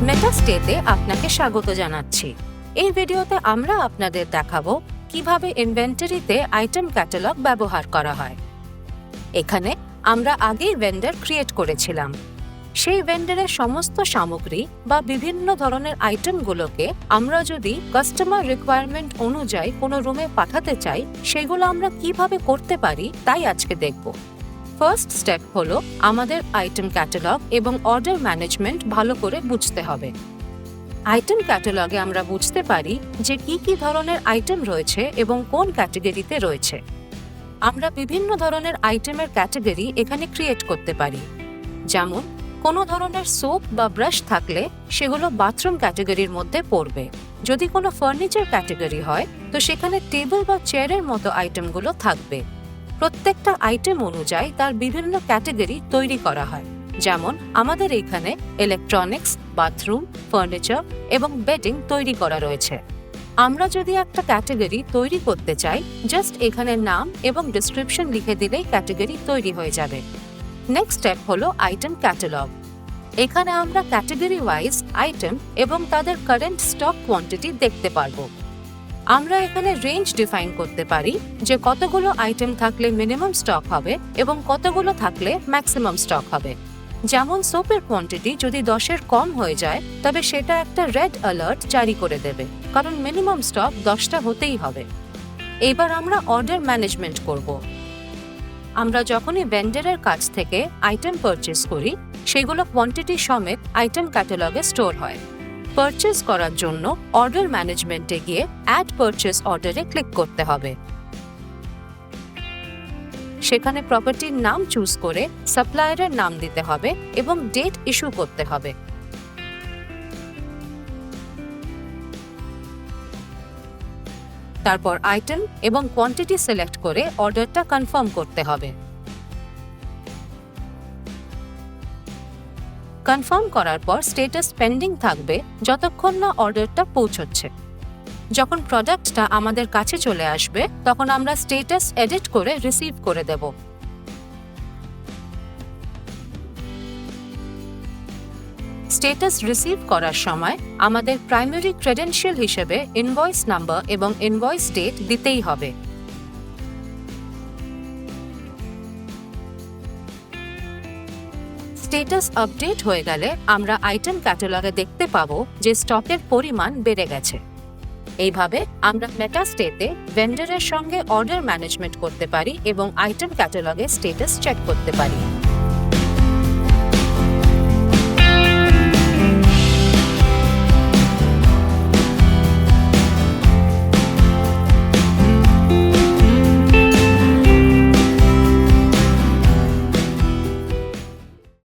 মেটাস্টেতে আপনাকে স্বাগত জানাচ্ছি। এই ভিডিওতে আমরা আপনাদের দেখাবো কিভাবে ইনভেন্টরিতে আইটেম ক্যাটালগ ব্যবহার করা হয়। এখানে আমরা আগেই ভেন্ডর ক্রিয়েট করেছিলাম। সেই ভেন্ডরের সমস্ত সামগ্রী বা বিভিন্ন ধরনের আইটেমগুলোকে আমরা যদি কাস্টমার রিকোয়ারমেন্ট অনুযায়ী কোনো রুমে পাঠাতে চাই, সেগুলো আমরা কিভাবে করতে পারি তাই আজকে দেখব। ফার্স্ট স্টেপ হলো আমাদের আইটেম ক্যাটালগ এবং অর্ডার ম্যানেজমেন্ট ভালো করে বুঝতে হবে। আইটেম ক্যাটালগে আমরা বুঝতে পারি যে কি ধরনের আইটেম রয়েছে এবং কোন ক্যাটাগরিতে রয়েছে। আমরা বিভিন্ন ধরনের আইটেমের ক্যাটাগরি এখানে ক্রিয়েট করতে পারি। যেমন কোনো ধরনের সোপ বা ব্রাশ থাকলে সেগুলো বাথরুম ক্যাটাগরির মধ্যে পড়বে। যদি কোনো ফার্নিচার ক্যাটাগরি হয় তো সেখানে টেবিল বা চেয়ারের মতো আইটেমগুলো থাকবে। প্রত্যেকটা আইটেম অনুযায়ী তার বিভিন্ন ক্যাটাগরি তৈরি করা হয়। যেমন আমাদের এখানে ইলেকট্রনিক্স, বাথরুম, ফার্নিচার এবং বেডিং তৈরি করা রয়েছে। আমরা যদি একটা ক্যাটাগরি তৈরি করতে চাই, জাস্ট এখানে নাম এবং ডেসক্রিপশন লিখে দিলেই ক্যাটাগরি তৈরি হয়ে যাবে। নেক্সট স্টেপ হলো আইটেম ক্যাটালগ। এখানে আমরা ক্যাটাগরি ওয়াইজ আইটেম এবং তাদের কারেন্ট স্টক কোয়ান্টিটি দেখতে পারবো। আমরা এখানে রেঞ্জ ডিফাইন করতে পারি যে কতগুলো আইটেম থাকলে মিনিমাম স্টক হবে এবং কতগুলো থাকলে ম্যাক্সিমাম স্টক হবে। যেমন সোপের কোয়ান্টিটি যদি 10-এর কম হয়ে যায় তবে সেটা একটা রেড অ্যালার্ট জারি করে দেবে, কারণ মিনিমাম স্টক 10টা হতেই হবে। এবার আমরা অর্ডার ম্যানেজমেন্ট করব। আমরা যখনই ভেন্ডরের কাছ থেকে আইটেম পারচেজ করি, সেগুলো কোয়ান্টিটি সমেত আইটেম ক্যাটালগে স্টোর হয়। পারচেজ করার জন্য অর্ডার ম্যানেজমেন্টে গিয়ে অ্যাড পারচেজ অর্ডারে ক্লিক করতে হবে। সেখানে প্রপার্টির নাম চুজ করে সাপ্লায়ারের নাম দিতে হবে এবং ডেট ইস্যু করতে হবে। তারপর আইটেম এবং কোয়ান্টিটি সিলেক্ট করে অর্ডারটা কনফার্ম করতে হবে। কনফার্ম করার পর স্ট্যাটাস পেন্ডিং থাকবে যতক্ষণ না অর্ডারটা পৌঁছচ্ছে। যখন প্রোডাক্টটা আমাদের কাছে চলে আসবে তখন আমরা স্ট্যাটাস এডিট করে রিসিভ করে দেব। স্ট্যাটাস রিসিভ করার সময় আমাদের প্রাইমারি ক্রেডেনশিয়াল হিসেবে ইনভয়েস নাম্বার এবং ইনভয়েস ডেট দিতেই হবে। স্ট্যাটাস আপডেট হয়ে গেলে আমরা আইটেম ক্যাটালগে দেখতে পাবো যে স্টকের পরিমাণ বেড়ে গেছে। এইভাবে আমরা মেটাস্টেতে ভেন্ডরের সঙ্গে অর্ডার ম্যানেজমেন্ট করতে পারি এবং আইটেম ক্যাটালগে স্ট্যাটাস চেক করতে পারি।